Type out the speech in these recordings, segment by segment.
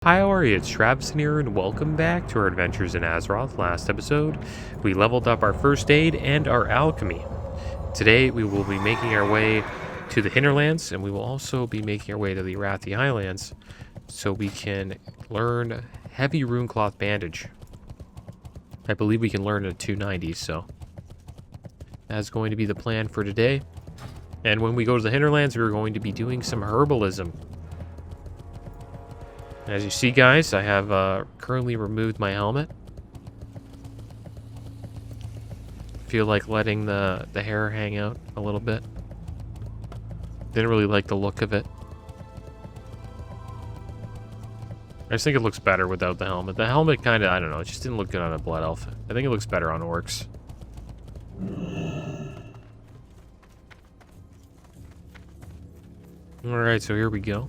Hi, how are you? It's Travis here, and welcome back to our adventures in Azeroth. Last episode, we leveled up our first aid and our alchemy. Today, we will be making our way to the Hinterlands, and we will also be making our way to the Arathi Highlands, so we can learn heavy runecloth bandage. I believe we can learn at 290, so that's going to be the plan for today. And when we go to the Hinterlands, we're going to be doing some herbalism. As you see, guys, I have currently removed my helmet. Feel like letting the hair hang out a little bit. Didn't really like the look of it. I just think it looks better without the helmet. The helmet kind of, I don't know, it just didn't look good on a Blood Elf. I think it looks better on orcs. Alright, so here we go.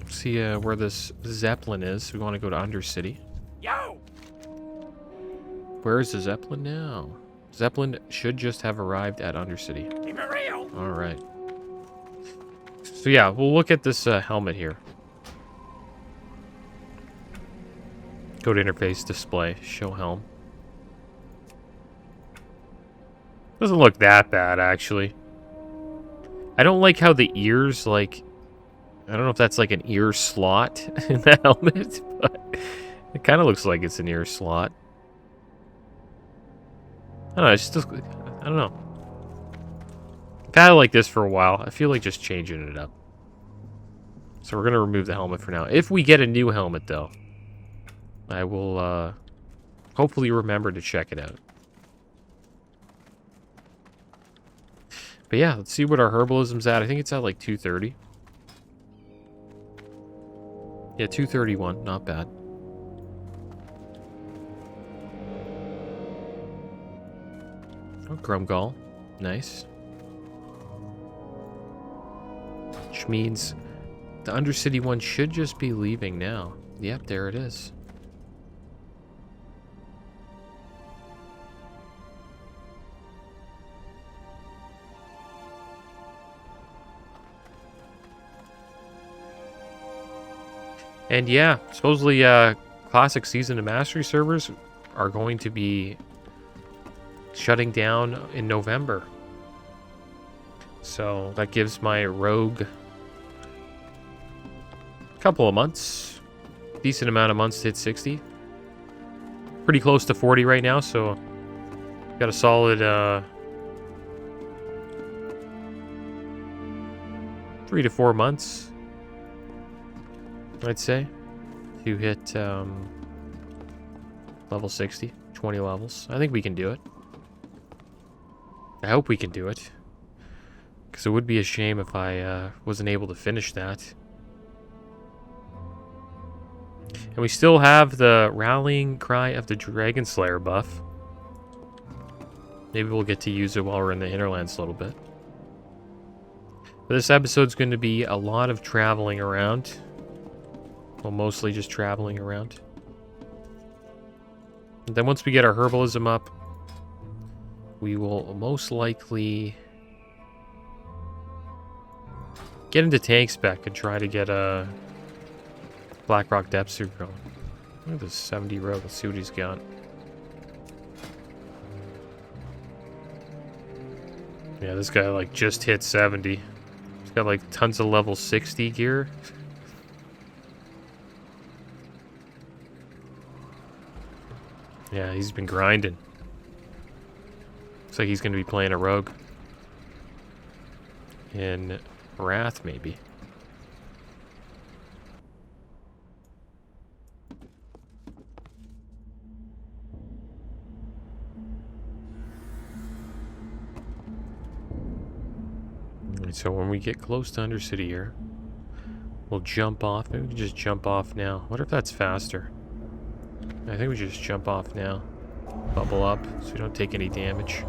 See where this Zeppelin is. We want to go to Undercity. Yo! Where is the Zeppelin now? Zeppelin should just have arrived at Undercity. Keep it real! Alright. So yeah, we'll look at this helmet here. Go to interface, display, show helm. Doesn't look that bad, actually. I don't like how the ears, like... I don't know if that's like an ear slot in the helmet, but it kind of looks like it's an ear slot. I don't know, it's just, I don't know. Kind of like this for a while. I feel like just changing it up. So we're going to remove the helmet for now. If we get a new helmet, though, I will hopefully remember to check it out. But yeah, let's see what our herbalism's at. I think it's at like 230. Yeah, 231, not bad. Oh, Grumgall, nice. Which means the Undercity one should just be leaving now. Yep, there it is. And yeah, supposedly Classic Season and Mastery servers are going to be shutting down in November. So that gives my rogue a couple of months. Decent amount of months to hit 60. Pretty close to 40 right now, so got a solid 3 to 4 months, I'd say, to hit level 60, 20 levels. I think we can do it. I hope we can do it, because it would be a shame if I wasn't able to finish that. And we still have the Rallying Cry of the Dragon Slayer buff. Maybe we'll get to use it while we're in the Hinterlands a little bit. But this episode's going to be a lot of traveling around. Well, mostly just traveling around. And then once we get our herbalism up, we will most likely get into tank spec and try to get a Blackrock depth suit going. Look at this 70 rogue. Let's see what he's got. Yeah, this guy like just hit 70. He's got like tons of level 60 gear. Yeah, he's been grinding. Looks like he's going to be playing a rogue. In Wrath, maybe. Alright, so when we get close to Undercity here, we'll jump off. Maybe we can just jump off now. What if that's faster? I think we should just jump off now. Bubble up so we don't take any damage.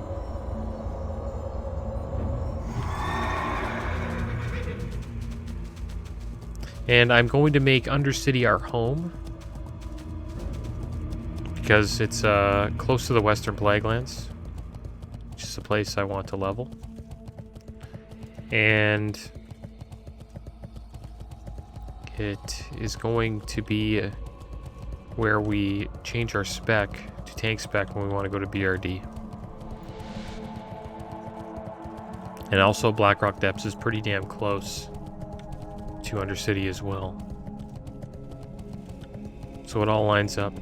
And I'm going to make Undercity our home, because it's close to the Western Plaguelands, which is a place I want to level. And it is going to be where we change our spec to tank spec when we want to go to BRD. And also Blackrock Depths is pretty damn close to Undercity as well. So it all lines up.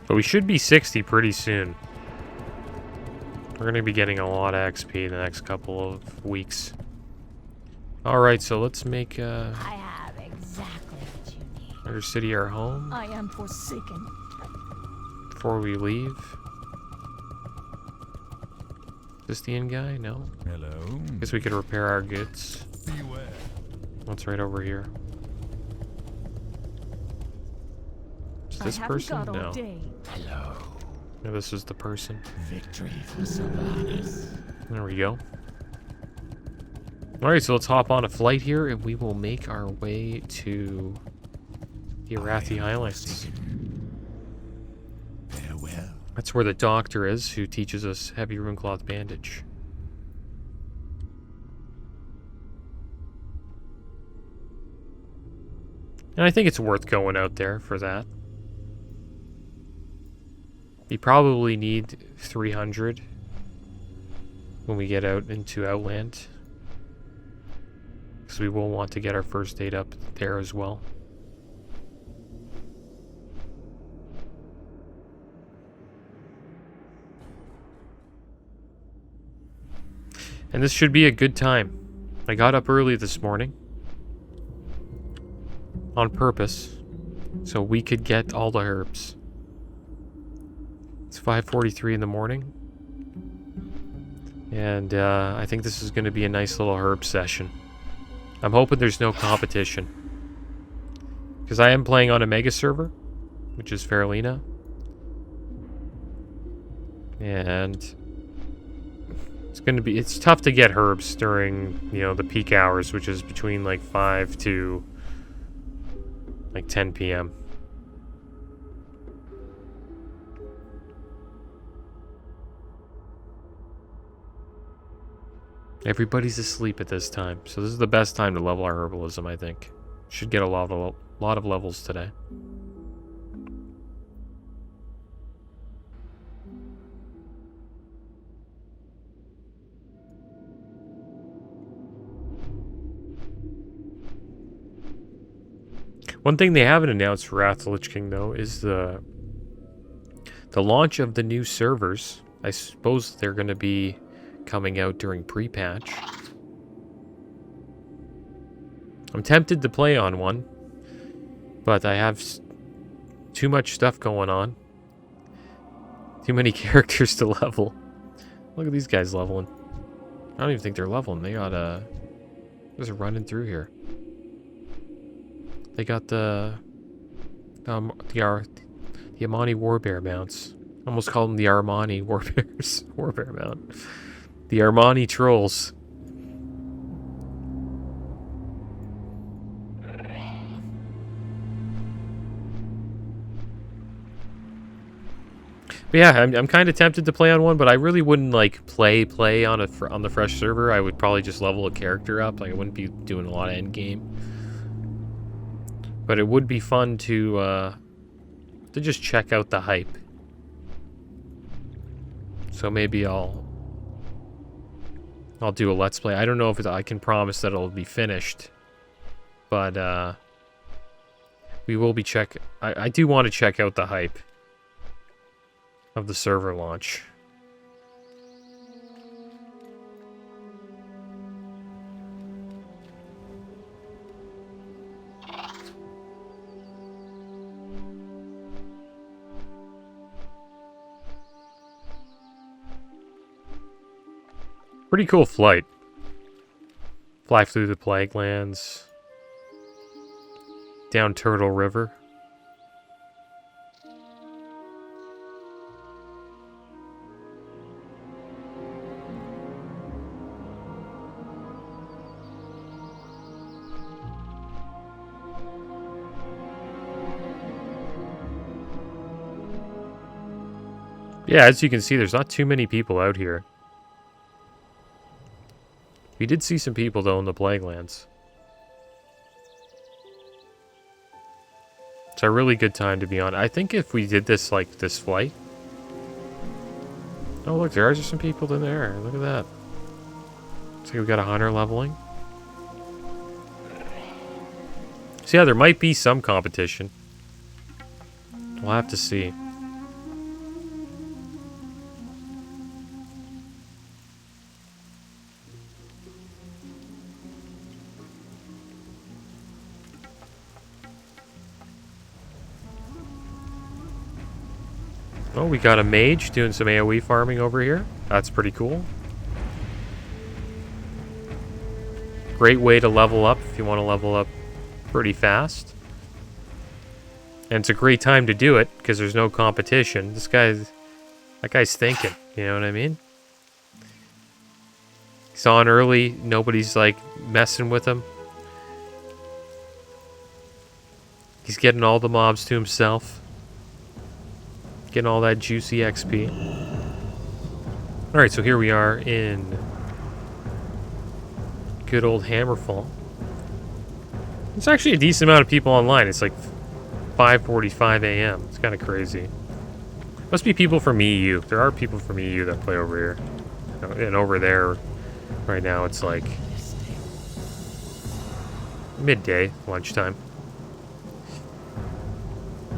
But we should be 60 pretty soon. We're going to be getting a lot of XP in the next couple of weeks. Alright, so let's make I have exactly what you need. Undercity our home. I am forsaken. Before we leave. Is this the inn guy? No. Hello. Guess we could repair our goods. Beware. What's right over here? Is this person? No. Hello. No, this is the person. Victory for Sylvanas. There we go. Alright, so let's hop on a flight here and we will make our way to the Arathi Highlands. Farewell. That's where the doctor is, who teaches us heavy runecloth bandage. And I think it's worth going out there for that. You probably need 300 when we get out into Outland. Because we will want to get our first aid up there as well. And this should be a good time. I got up early this morning. On purpose. So we could get all the herbs. It's 5:43 in the morning. And I think this is going to be a nice little herb session. I'm hoping there's no competition. Because I am playing on a mega server, which is Faralina. And it's tough to get herbs during, you know, the peak hours, which is between like 5 to like 10 p.m. Everybody's asleep at this time, so this is the best time to level our herbalism, I think. Should get a lot of levels today. One thing they haven't announced for Wrath of the Lich King, though, is the launch of the new servers. I suppose they're going to be coming out during pre-patch. I'm tempted to play on one, but I have too much stuff going on. Too many characters to level. Look at these guys leveling. I don't even think they're leveling. They got just running through here. They got the Amani Warbear mounts. I almost called them the Armani Warbears. Warbear mount. The Armani trolls. But yeah, I'm kind of tempted to play on one, but I really wouldn't like play on the fresh server. I would probably just level a character up. Like I wouldn't be doing a lot of end game. But it would be fun to just check out the hype. So maybe I'll do a let's play. I don't know if I can promise that it'll be finished, but we will be I do want to check out the hype of the server launch. Pretty cool flight. Fly through the Plague Lands. Down Turtle River. Yeah, as you can see, there's not too many people out here. We did see some people, though, in the Plaguelands. It's a really good time to be on. I think if we did this, like, this flight... Oh, look, there are just some people in there. Look at that. Looks like we've got a hunter leveling. So, yeah, there might be some competition. We'll have to see. Oh, we got a mage doing some AoE farming over here. That's pretty cool. Great way to level up if you want to level up pretty fast. And it's a great time to do it because there's no competition. That guy's thinking, you know what I mean? He's on early, nobody's like messing with him. He's getting all the mobs to himself. Getting all that juicy XP. Alright, so here we are in good old Hammerfall. It's actually a decent amount of people online. It's like 5:45 a.m. It's kind of crazy. Must be people from EU. There are people from EU that play over here. And over there, right now, it's like midday, lunchtime.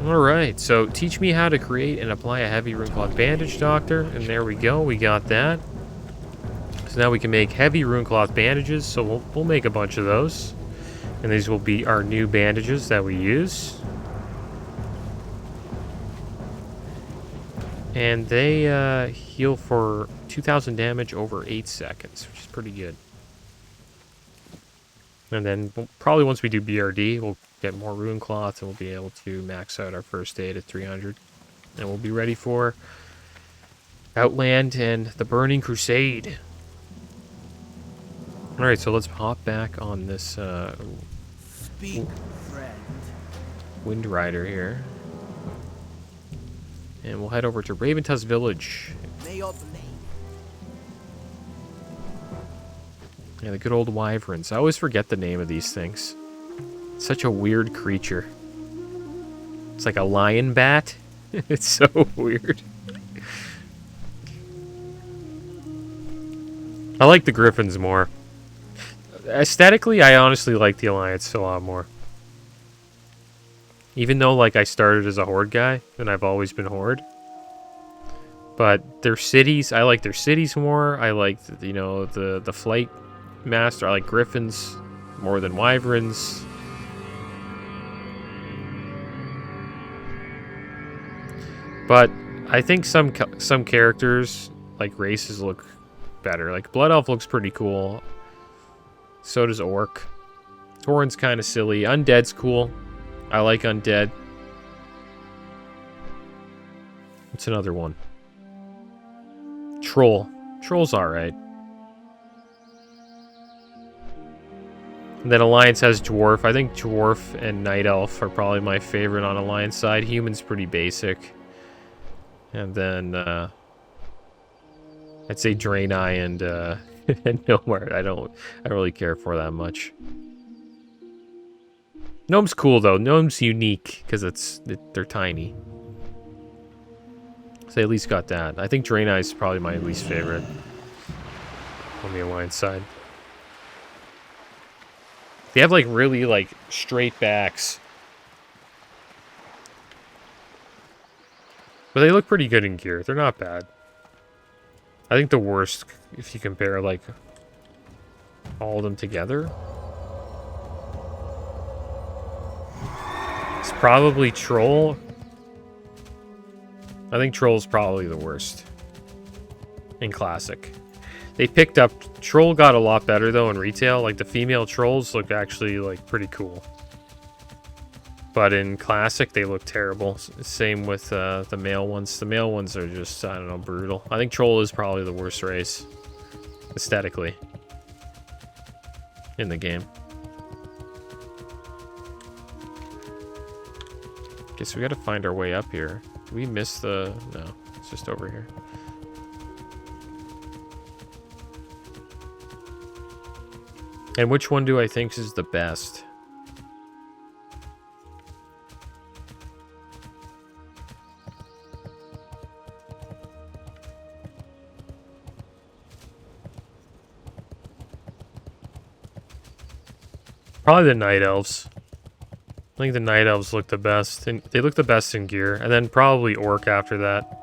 Alright, so teach me how to create and apply a heavy runecloth bandage, Doctor. And there we go, we got that. So now we can make heavy runecloth bandages, so we'll make a bunch of those. And these will be our new bandages that we use. And they heal for 2,000 damage over 8 seconds, which is pretty good. And then probably once we do BRD, we'll get more rune cloth and we'll be able to max out our first aid at 300. And we'll be ready for Outland and the Burning Crusade. Alright, so let's hop back on this Speak, friend. Wind Rider here. And we'll head over to Raventusk Village. May your blade. Yeah, the good old wyverns. I always forget the name of these things. It's such a weird creature. It's like a lion bat. It's so weird. I like the griffins more. Aesthetically, I honestly like the Alliance a lot more. Even though, like, I started as a Horde guy, and I've always been Horde. But their cities, I like their cities more. I like, you know, the flight master. I like griffins more than wyverns. But I think some characters, like races, look better. Like Blood Elf looks pretty cool. So does Orc. Tauren's kind of silly. Undead's cool. I like Undead. What's another one? Troll. Troll's alright. And then Alliance has Dwarf. I think Dwarf and Night Elf are probably my favorite on Alliance side. Human's pretty basic. And then, I'd say Draenei and, and Nomad. I don't really care for that much. Gnome's cool though. Gnome's unique because they're tiny. So they at least got that. I think Draenei is probably my least favorite on the Alliance side. They have like really like straight backs. But they look pretty good in gear. They're not bad. I think the worst, if you compare like all of them together, it's probably Troll. I think Troll's probably the worst in Classic. They picked up... Troll got a lot better, though, in retail. Like, the female Trolls look actually, like, pretty cool. But in Classic, they look terrible. Same with the male ones. The male ones are just, I don't know, brutal. I think Troll is probably the worst race, aesthetically, in the game. Okay, so we gotta find our way up here. We missed the... No, it's just over here. And which one do I think is the best? Probably the Night Elves. I think the Night Elves look the best. And they look the best in gear. And then probably Orc after that.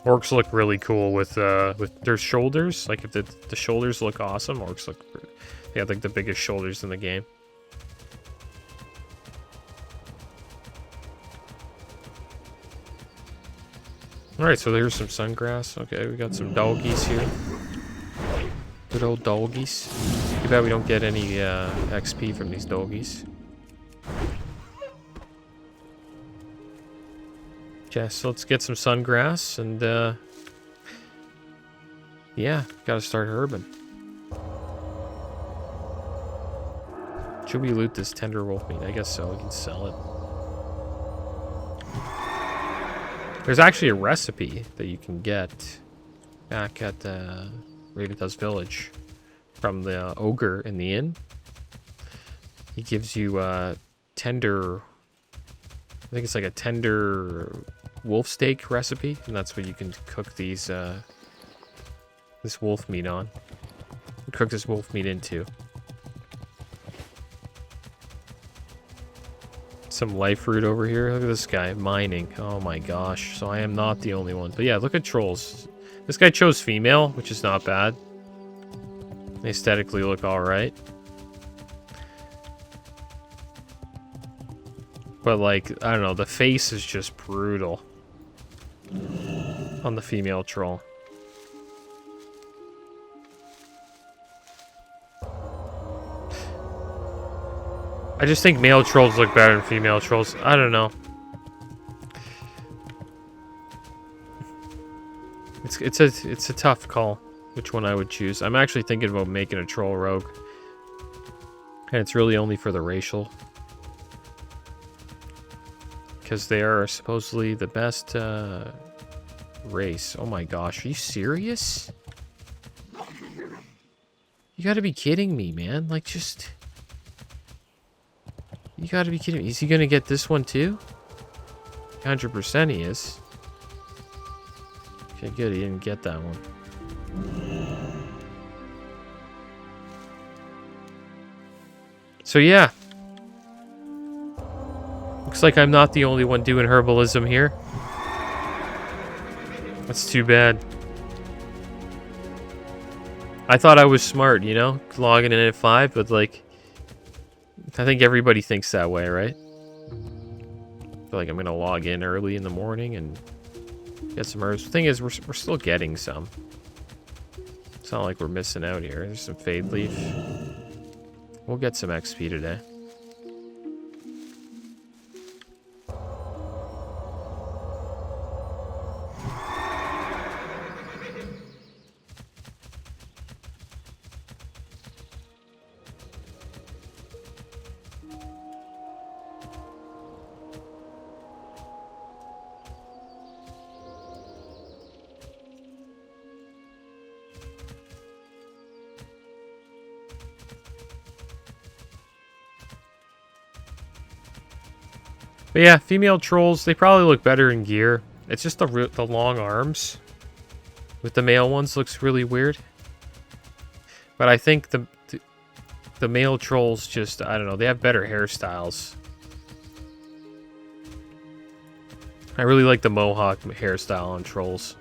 Orcs look really cool with their shoulders. Like if the shoulders look awesome, Orcs look... They have like the biggest shoulders in the game. Alright, so there's some sungrass. Okay, we got some doggies here. Good old doggies. Too bad we don't get any XP from these doggies. Okay, so let's get some sungrass and yeah, gotta start herbing. Should we loot this tender wolf meat? I guess so, we can sell it. There's actually a recipe that you can get back at Ravendust Village from the ogre in the inn. He gives you tender, I think it's like a tender wolf steak recipe, and that's what you can cook these this wolf meat on. Cook this wolf meat into. Some life fruit over here. Look at this guy mining. Oh my gosh. So I am not the only one. But yeah, look at trolls. This guy chose female, which is not bad. They aesthetically look alright. But like, I don't know, the face is just brutal on the female troll. I just think male trolls look better than female trolls. I don't know. It's a tough call which one I would choose. I'm actually thinking about making a troll rogue. And it's really only for the racial. Because they are supposedly the best race. Oh my gosh, are you serious? You gotta be kidding me, man. Like, just... You gotta be kidding me. Is he gonna get this one too? 100% he is. Okay, good. He didn't get that one. So yeah. Looks like I'm not the only one doing herbalism here. That's too bad. I thought I was smart, you know? Logging in at 5, but like... I think everybody thinks that way, right? I feel like I'm gonna log in early in the morning and get some herbs. The thing is, we're still getting some. It's not like we're missing out here. There's some fade leaf. We'll get some XP today. But yeah, female trolls, they probably look better in gear. It's just the long arms with the male ones looks really weird. But I think the male trolls just, I don't know, they have better hairstyles. I really like the mohawk hairstyle on trolls.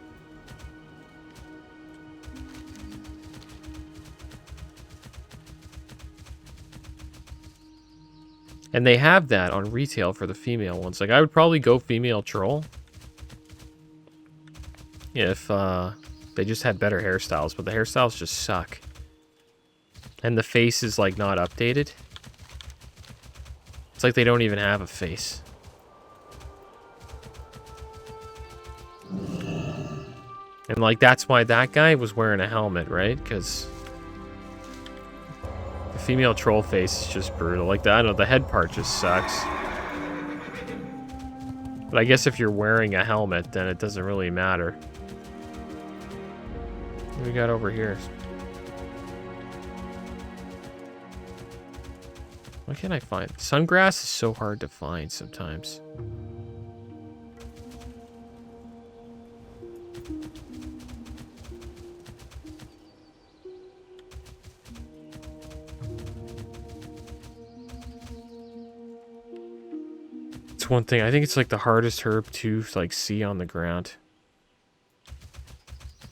And they have that on retail for the female ones. Like, I would probably go female troll if they just had better hairstyles, but the hairstyles just suck. And the face is, like, not updated. It's like they don't even have a face. And, like, that's why that guy was wearing a helmet, right? Because The female troll face is just brutal. Like, I don't know, the head part just sucks. But I guess if you're wearing a helmet, then it doesn't really matter. What do we got over here? What can I find? Sungrass is so hard to find sometimes. It's one thing. I think it's like the hardest herb to like see on the ground.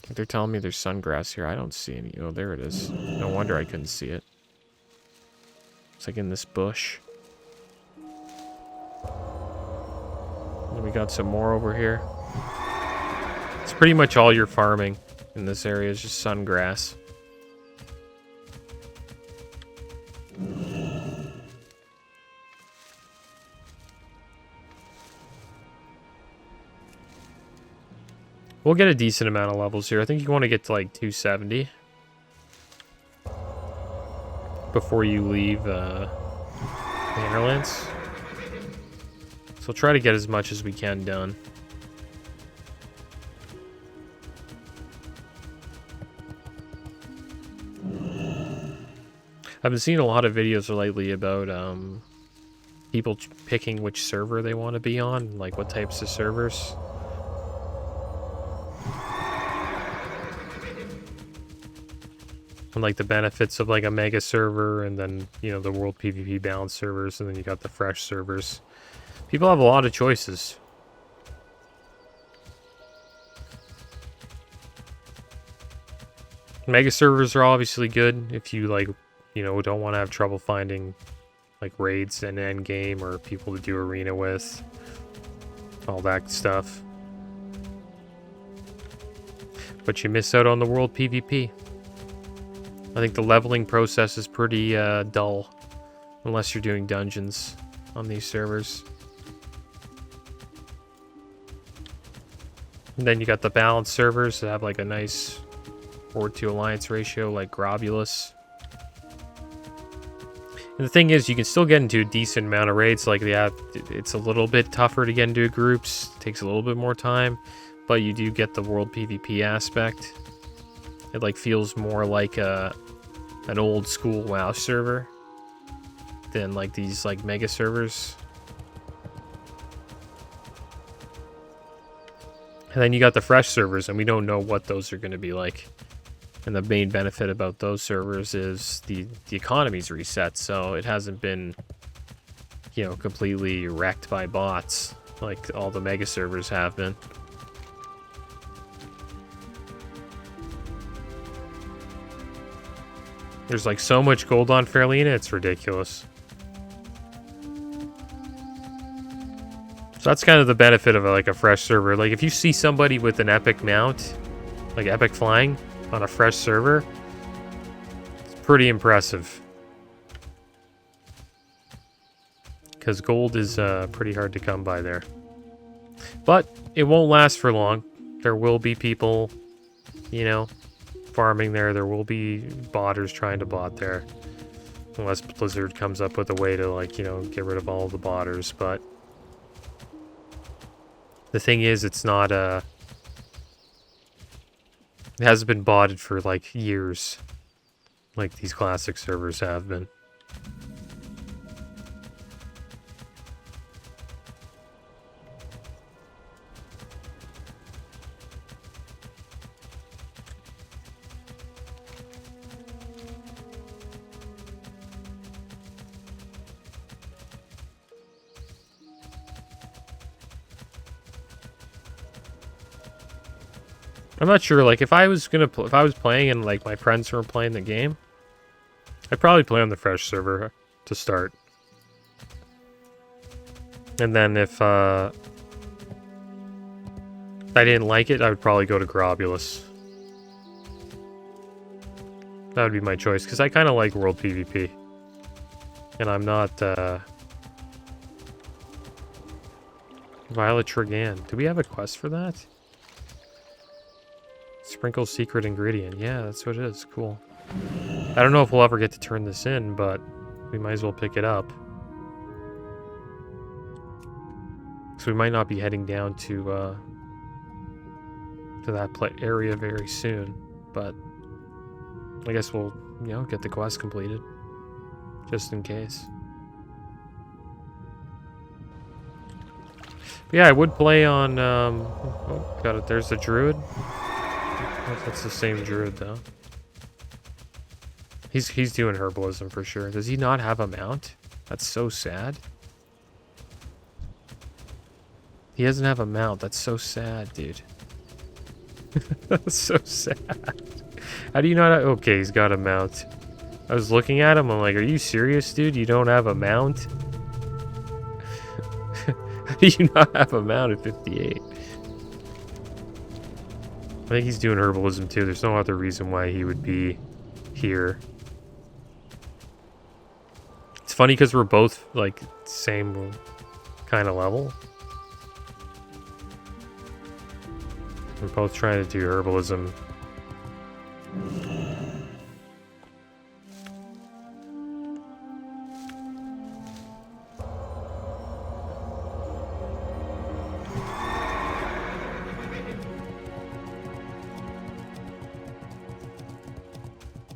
They're telling me there's sungrass here. I don't see any. Oh, there it is. No wonder I couldn't see it. It's like in this bush. And we got some more over here. It's pretty much all your farming in this area is just sungrass. We'll get a decent amount of levels here. I think you want to get to like 270 before you leave the Highlands. So we'll try to get as much as we can done. I've been seeing a lot of videos lately about people picking which server they want to be on, like what types of servers. And like the benefits of like a mega server, and then, you know, the world PvP balance servers, and then you got the fresh servers. People have a lot of choices. Mega servers are obviously good if you like, you know, don't want to have trouble finding like raids and end game or people to do arena with, all that stuff. But you miss out on the world PvP. I think the leveling process is pretty dull, unless you're doing dungeons on these servers. And then you got the balance servers that have like a nice Horde to Alliance ratio, like Grobulus. And the thing is, you can still get into a decent amount of raids. Like, yeah, it's a little bit tougher to get into groups. It takes a little bit more time, but you do get the world PvP aspect. It like feels more like an old school WoW server than like these like mega servers. And then you got the fresh servers, and we don't know what those are going to be like. And the main benefit about those servers is the economy's reset, so it hasn't been, you know, completely wrecked by bots like all the mega servers have been. There's like so much gold on Fairlina, it's ridiculous. So that's kind of the benefit of like a fresh server. Like if you see somebody with an epic mount, like epic flying on a fresh server, it's pretty impressive. Because gold is pretty hard to come by there. But it won't last for long. There will be people, you know, farming there. There will be botters trying to bot there, unless Blizzard comes up with a way to, like, you know, get rid of all the botters. But the thing is, it's not it hasn't been botted for like years like these classic servers have been. I'm not sure, like, if I was playing and, like, my friends were playing the game, I'd probably play on the fresh server to start. And then if I didn't like it, I would probably go to Grobulus. That would be my choice, because I kind of like world PvP. And I'm not, Violet Trigan. Do we have a quest for that? Sprinkle secret ingredient. Yeah, that's what it is. Cool. I don't know if we'll ever get to turn this in, but we might as well pick it up. So we might not be heading down to that area very soon, but I guess we'll, you know, get the quest completed, just in case. But yeah, I would play on, oh, got it, there's the druid. I don't know if that's the same druid, though. He's doing herbalism for sure. Does he not have a mount? That's so sad. He doesn't have a mount. That's so sad, dude. That's so sad. How do you not have... Okay, he's got a mount. I was looking at him. I'm like, are you serious, dude? You don't have a mount? How do you not have a mount at 58? I think he's doing herbalism too. There's no other reason why he would be here. It's funny because we're both like same kind of level. We're both trying to do herbalism.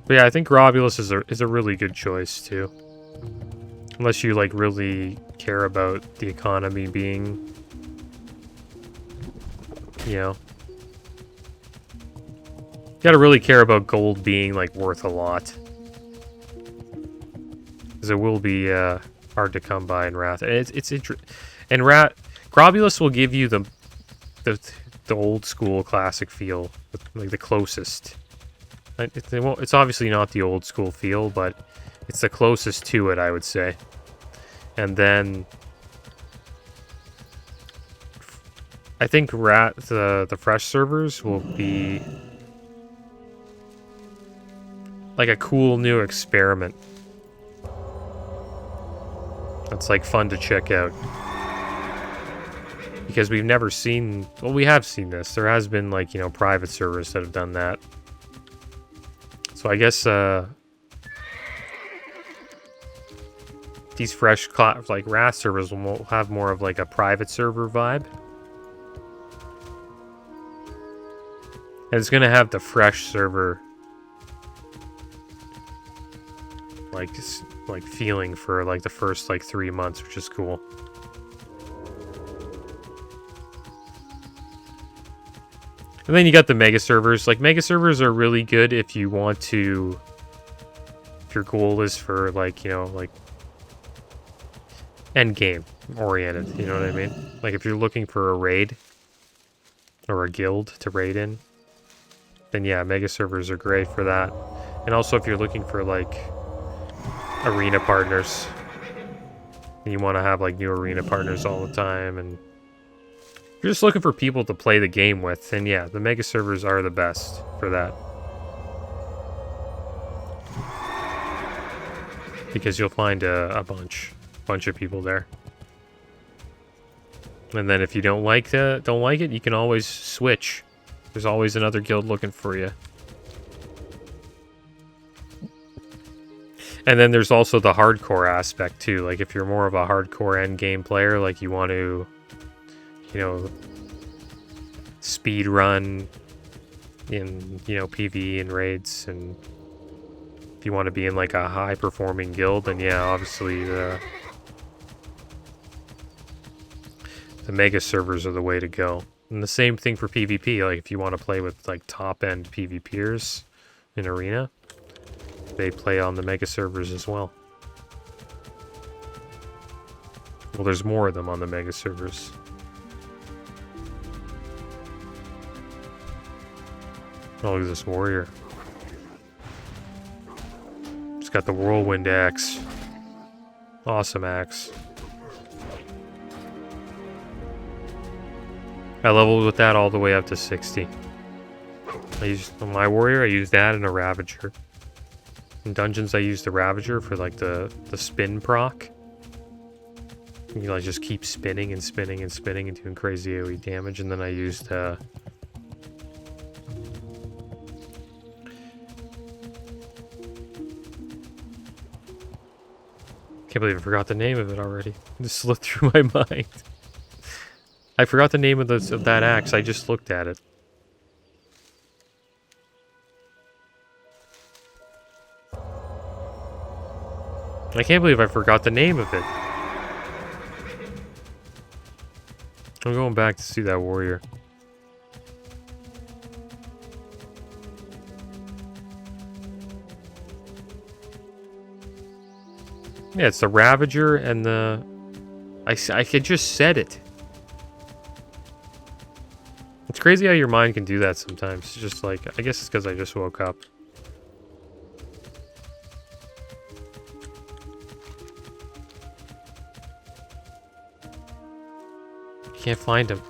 But yeah, I think Robulus is a really good choice too. Unless you like really care about the economy being, you know, you gotta really care about gold being like worth a lot, because it will be hard to come by in Wrath. And it's and Grobulus will give you the old school classic feel, like the closest. It's obviously not the old school feel, but it's the closest to it, I would say. And then I think the fresh servers will be like a cool new experiment. That's like fun to check out. Because we've never seen, well, we have seen this. There has been like, you know, private servers that have done that. So I guess these fresh like Wrath servers will have more of like a private server vibe. And it's gonna have the fresh server like feeling for like the first like 3 months, which is cool. And then you got the mega servers. Like, mega servers are really good if you want to, if your goal is for like, you know, like end game oriented, you know what I mean? Like if you're looking for a raid or a guild to raid in, then yeah, mega servers are great for that. And also if you're looking for like arena partners and you want to have like new arena partners all the time, and if you're just looking for people to play the game with, then yeah, the mega servers are the best for that. Because you'll find a bunch of people there. And then if you don't like it, you can always switch. There's always another guild looking for you. And then there's also the hardcore aspect too. Like if you're more of a hardcore end game player, like you want to, you know, speed run in, you know, PvE and raids, and if you want to be in like a high performing guild, then yeah, obviously the mega servers are the way to go. And the same thing for PvP. Like if you want to play with like top end PvPers in arena, they play on the mega servers as well. Well, there's more of them on the mega servers. Oh, look at this warrior. He's got the Whirlwind axe. Awesome axe. I leveled with that all the way up to 60. I used, on my warrior, I used that and a Ravager. In dungeons, I used the Ravager for like the spin proc. You like just keep spinning and spinning and spinning and doing crazy AoE damage. And then I used Can't believe I forgot the name of it already. It just slipped through my mind. I forgot the name of that axe. I just looked at it. I can't believe I forgot the name of it. I'm going back to see that warrior. Yeah, it's the Ravager and the... I could just said it. It's crazy how your mind can do that sometimes. It's just like... I guess it's because I just woke up. Can't find him.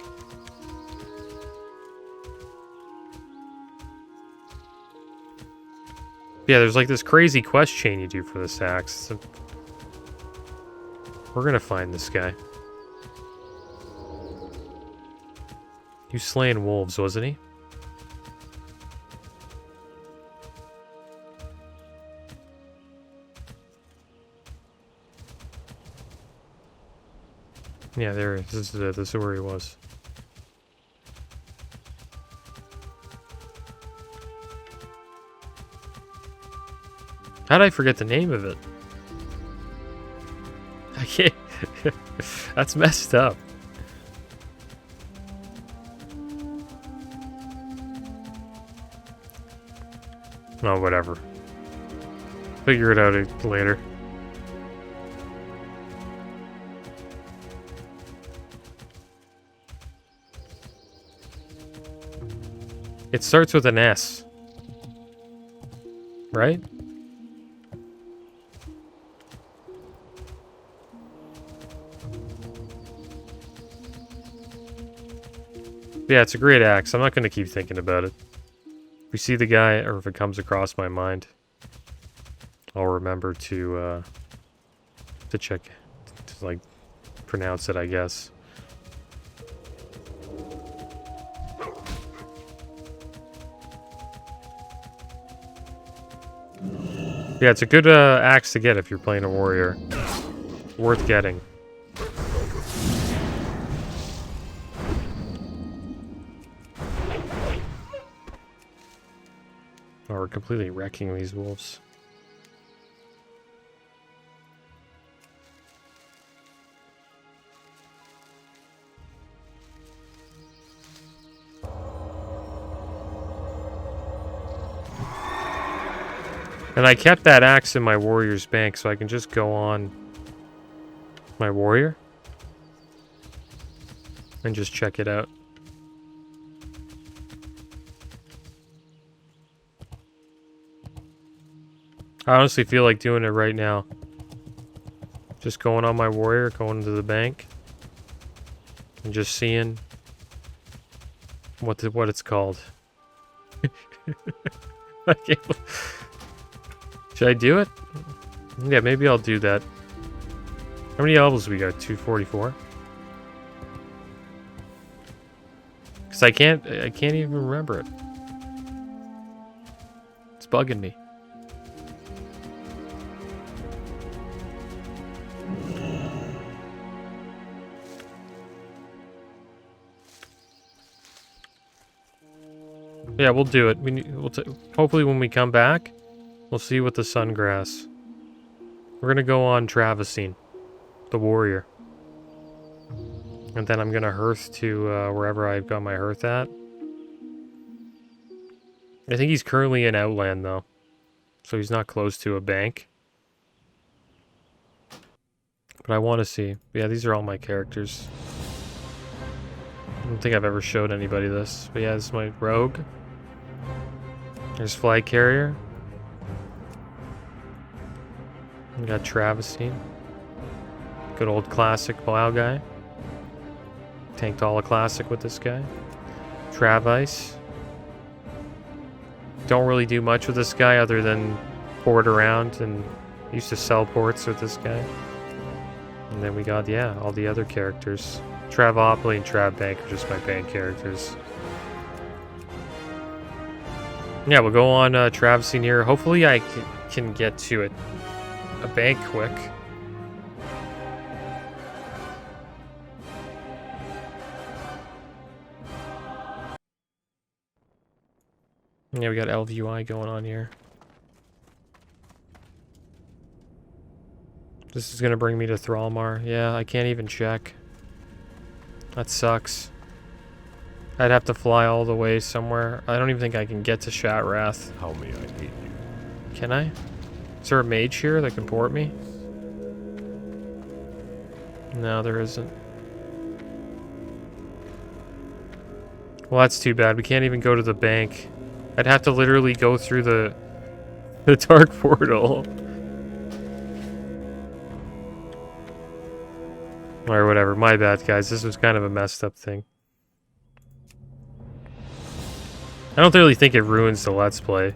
Yeah, there's like this crazy quest chain you do for this axe. We're gonna find this guy. He was slaying wolves, wasn't he? Yeah, there he is. This is where he was. How did I forget the name of it? I can't. That's messed up. Oh, whatever. Figure it out later. It starts with an S. Right? Yeah, it's a great axe. I'm not going to keep thinking about it. If we see the guy, or if it comes across my mind, I'll remember to check, to like, pronounce it, I guess. Yeah, it's a good axe to get if you're playing a warrior. Worth getting. Oh, we're completely wrecking these wolves. And I kept that axe in my warrior's bank, so I can just go on my warrior and just check it out. I honestly feel like doing it right now. Just going on my warrior, going to the bank, and just seeing what it's called. I can't. Should I do it? Yeah, maybe I'll do that. How many levels we got? 244? Because I can't even remember it. It's bugging me. Yeah, we'll do it. Hopefully when we come back, we'll see what the sungrass. We're gonna go on Travesine, the warrior. And then I'm gonna hearth to wherever I've got my hearth at. I think he's currently in Outland though. So he's not close to a bank. But I want to see. Yeah, these are all my characters. I don't think I've ever showed anybody this. But yeah, this is my rogue. There's Flag Carrier. We got Travesine. Good old classic WoW guy. Tanked all a classic with this guy. Travice. Don't really do much with this guy other than port around, and used to sell ports with this guy. And then we got, yeah, all the other characters. Travopoly and Travbank are just my bank characters. Yeah, we'll go on Travesine here. Hopefully I can get to it. A bank quick. Yeah, we got LVUI going on here. This is gonna bring me to Thrallmar. Yeah, I can't even check. That sucks. I'd have to fly all the way somewhere. I don't even think I can get to Shatrath. How may I aid you? Can I? Is there a mage here that can port me? No, there isn't. Well, that's too bad. We can't even go to the bank. I'd have to literally go through the dark portal. Or whatever. My bad, guys. This was kind of a messed up thing. I don't really think it ruins the Let's Play.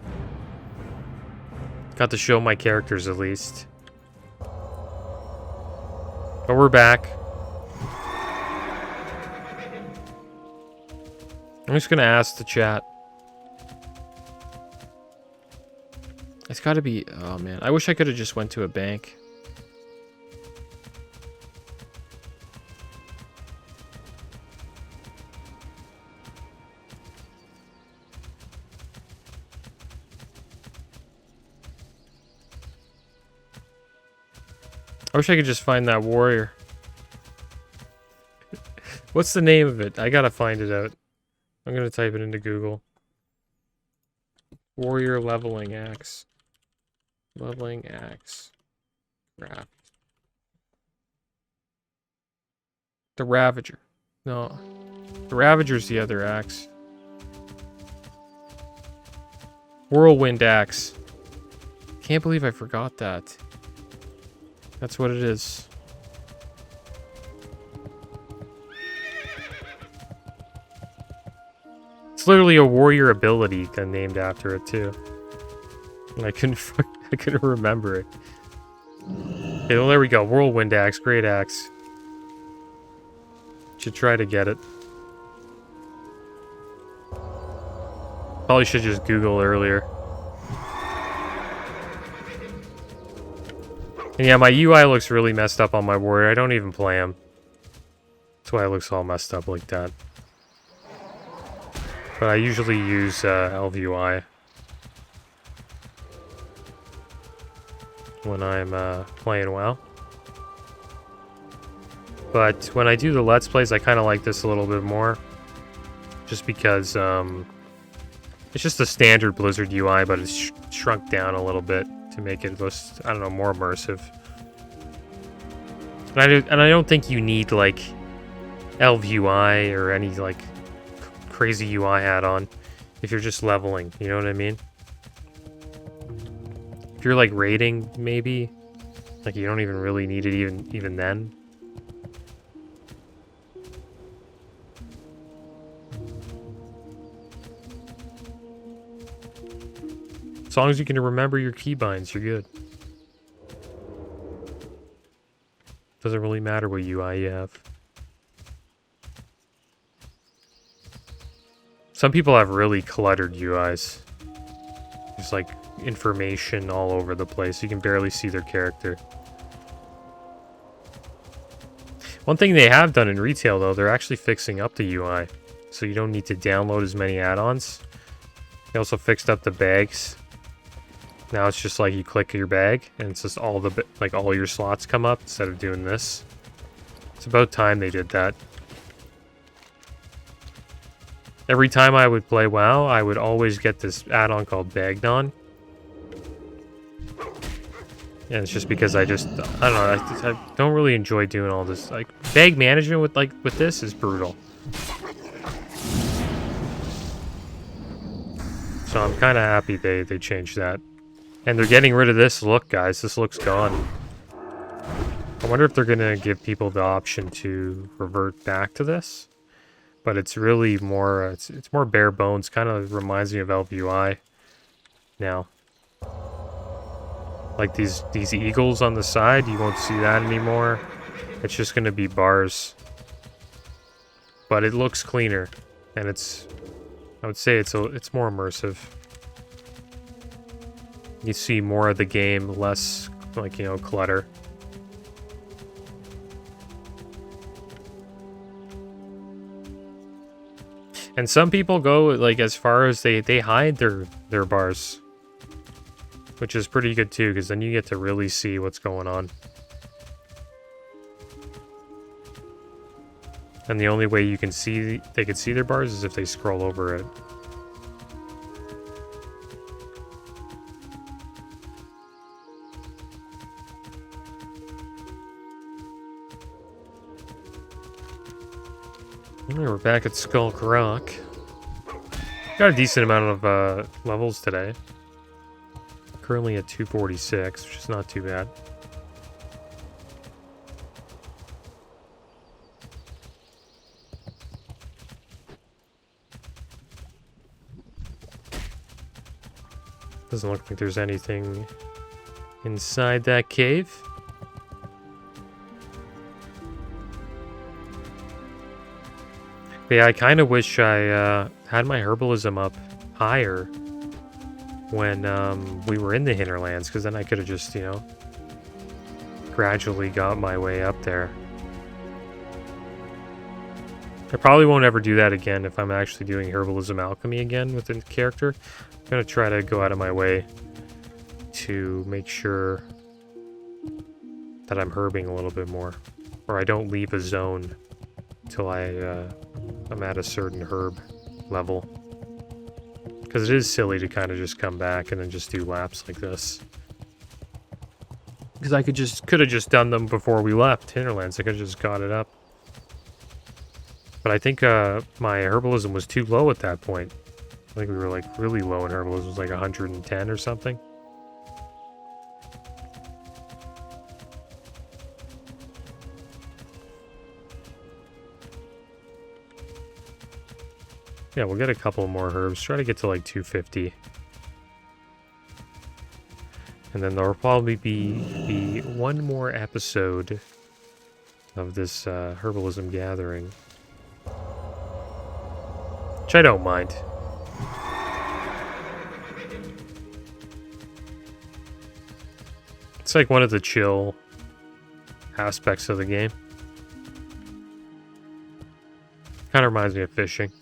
Got to show my characters at least. But we're back. I'm just gonna ask the chat. It's gotta be... Oh man, I wish I could have just went to a bank. I wish I could just find that warrior. What's the name of it? I gotta find it out. I'm gonna type it into Google. Warrior leveling axe. Leveling axe. Craft. The Ravager. No. The Ravager's the other axe. Whirlwind axe. Can't believe I forgot that. That's what it is. It's literally a warrior ability named after it too. And I couldn't remember it. Okay, well there we go. Whirlwind axe, great axe. Should try to get it. Probably should just Google earlier. And yeah, my UI looks really messed up on my warrior. I don't even play him. That's why it looks all messed up like that. But I usually use LVUI when I'm playing WoW. But when I do the Let's Plays, I kind of like this a little bit more. Just because it's just a standard Blizzard UI, but it's shrunk down a little bit to make it, I don't know, more immersive. And I don't think you need, like, LVUI or any, like, crazy UI add-on if you're just leveling, you know what I mean? If you're, like, raiding, maybe, like, you don't even really need it even then. As long as you can remember your keybinds, you're good. Doesn't really matter what UI you have. Some people have really cluttered UIs. There's like information all over the place. You can barely see their character. One thing they have done in retail, though, they're actually fixing up the UI. So you don't need to download as many add-ons. They also fixed up the bags. Now it's just like you click your bag and it's just all your slots come up instead of doing this. It's about time they did that. Every time I would play WoW, I would always get this add-on called Bagnon. And it's just because I don't know, I don't really enjoy doing all this. Like, bag management with this is brutal. So I'm kind of happy they changed that. And they're getting rid of this look, guys. This look's gone. I wonder if they're going to give people the option to revert back to this. But it's really more, it's more bare bones. Kind of reminds me of LVUI now. Like these eagles on the side, you won't see that anymore. It's just going to be bars. But it looks cleaner. And I would say it's more immersive. You see more of the game, less, like, you know, clutter. And some people go like as far as they hide their bars, which is pretty good too, because then you get to really see what's going on. And the only way you can see they can see their bars is if they scroll over it. We're back at Skulk Rock. Got a decent amount of levels today. Currently at 246, which is not too bad. Doesn't look like there's anything inside that cave. But yeah, I kind of wish I had my herbalism up higher when we were in the hinterlands, because then I could have just, you know, gradually got my way up there. I probably won't ever do that again if I'm actually doing herbalism alchemy again with the character. I'm going to try to go out of my way to make sure that I'm herbing a little bit more, or I don't leave a zone till I'm at a certain herb level. Because it is silly to kind of just come back and then just do laps like this. Because I could have just done them before we left Hinterlands. I could have just got it up. But I think my herbalism was too low at that point. I think we were like really low in herbalism. It was like 110 or something. Yeah, we'll get a couple more herbs. Try to get to like 250. And then there'll probably be one more episode of this herbalism gathering. Which I don't mind. It's like one of the chill aspects of the game. Kind of reminds me of fishing.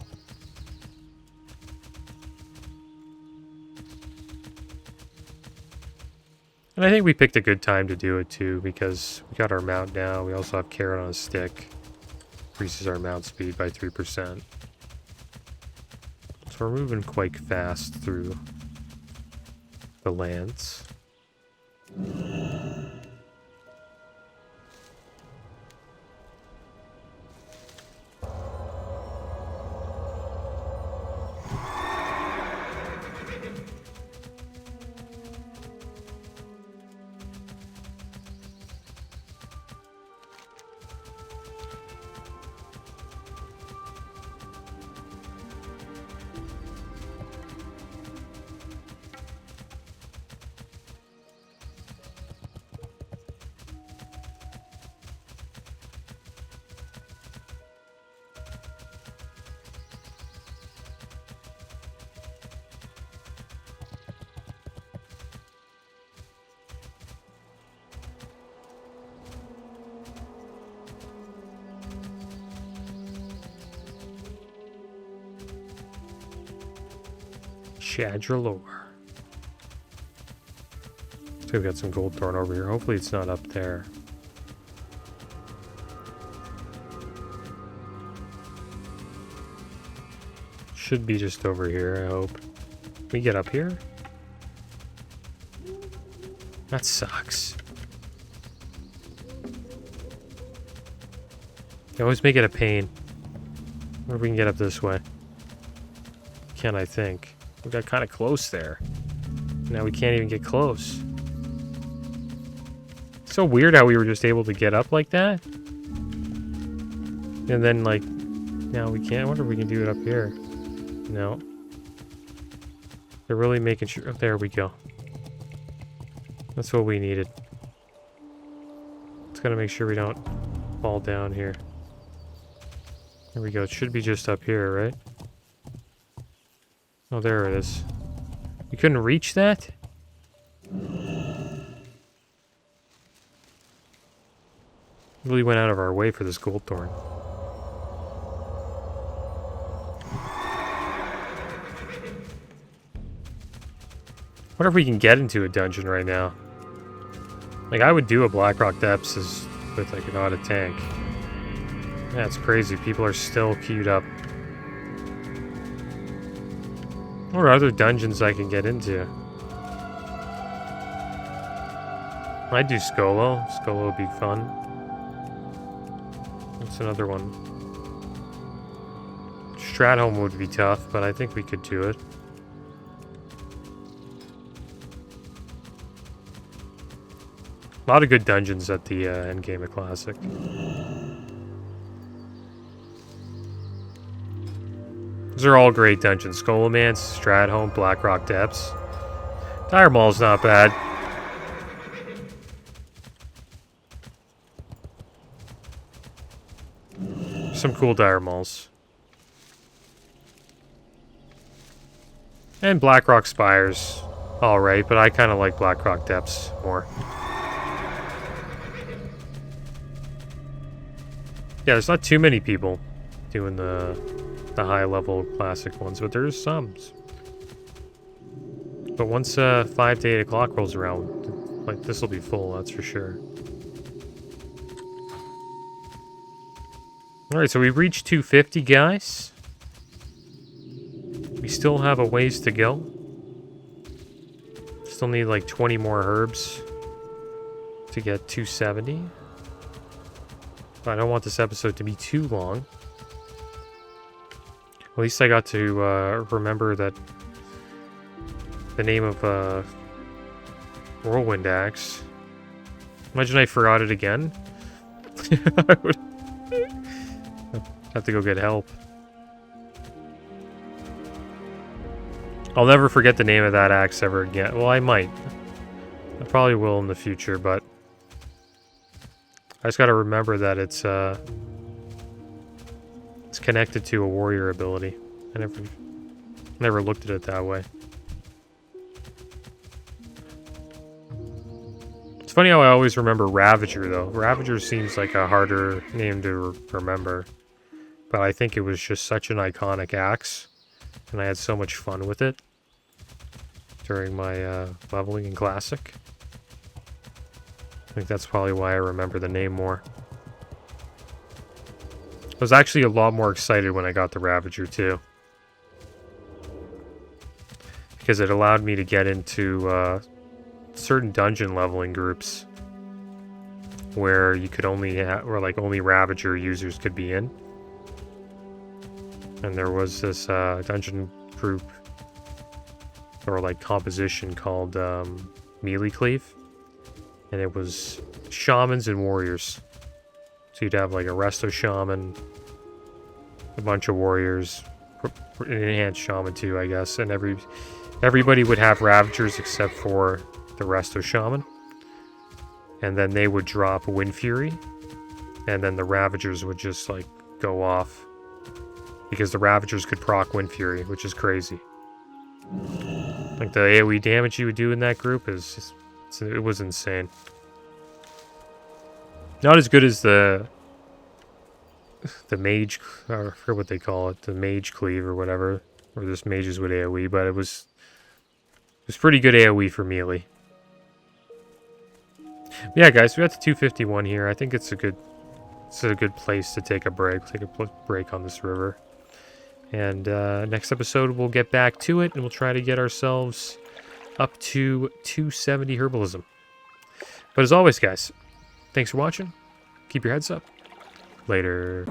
And I think we picked a good time to do it too, because we got our mount now. We also have carrot on a stick. Increases our mount speed by 3%. So we're moving quite fast through the lands. Shadralore. So we've got some gold thorn over here. Hopefully it's not up there. Should be just over here, I hope. Can we get up here? That sucks. They always make it a pain. I wonder if we can get up this way. Can I think? We got kind of close there. Now we can't even get close. So weird how we were just able to get up like that. And then, like, now we can't. I wonder if we can do it up here. No. They're really making sure. Oh, there we go. That's what we needed. Just gotta make sure we don't fall down here. There we go. It should be just up here, right? Oh, there it is. You couldn't reach that? Really went out of our way for this gold thorn. wonder if we can get into a dungeon right now. Like, I would do a Blackrock Depths with, like, an auto tank. That's crazy. People are still queued up. What are other dungeons I can get into? I'd do Skolo. Skolo would be fun. What's another one? Stratholme would be tough, but I think we could do it. A lot of good dungeons at the end game of Classic. These are all great dungeons. Scholomance, Stratholme, Blackrock Depths. Dire Maul's not bad. Some cool Dire Mauls. And Blackrock Spires. Alright, but I kind of like Blackrock Depths more. Yeah, there's not too many people doing the high level classic ones, but there's some. But once 5 to 8 o'clock rolls around, like, this will be full, that's for sure. Alright, so we've reached 250, guys. We still have a ways to go. Still need like 20 more herbs to get 270. But I don't want this episode to be too long. At least I got to remember that the name of Whirlwind Axe. Imagine I forgot it again. I would have to go get help. I'll never forget the name of that axe ever again. Well, I might. I probably will in the future, but I just gotta remember that it's connected to a warrior ability. I never looked at it that way. It's funny how I always remember Ravager, though. Ravager seems like a harder name to remember. But I think it was just such an iconic axe. And I had so much fun with it during my leveling in Classic. I think that's probably why I remember the name more. I was actually a lot more excited when I got the Ravager, too. Because it allowed me to get into certain dungeon leveling groups where you could only only Ravager users could be in. And there was this dungeon group or like composition called Melee Cleave, and it was shamans and warriors. So you'd have like a resto shaman, a bunch of warriors, an enhanced shaman too, I guess, and everybody would have Ravagers except for the resto shaman, and then they would drop Wind Fury, and then the Ravagers would just like go off. Because the Ravagers could proc Wind Fury, which is crazy. Like the AoE damage you would do in that group it was insane. Not as good as the mage, I forget what they call it, the mage cleave or whatever, or just mages with AoE, but it was pretty good AoE for melee. Yeah, guys, we got to 251 here. I think it's a good place to take a break. Take a break on this river. And next episode, we'll get back to it, and we'll try to get ourselves up to 270 Herbalism. But as always, guys, thanks for watching. Keep your heads up. Later.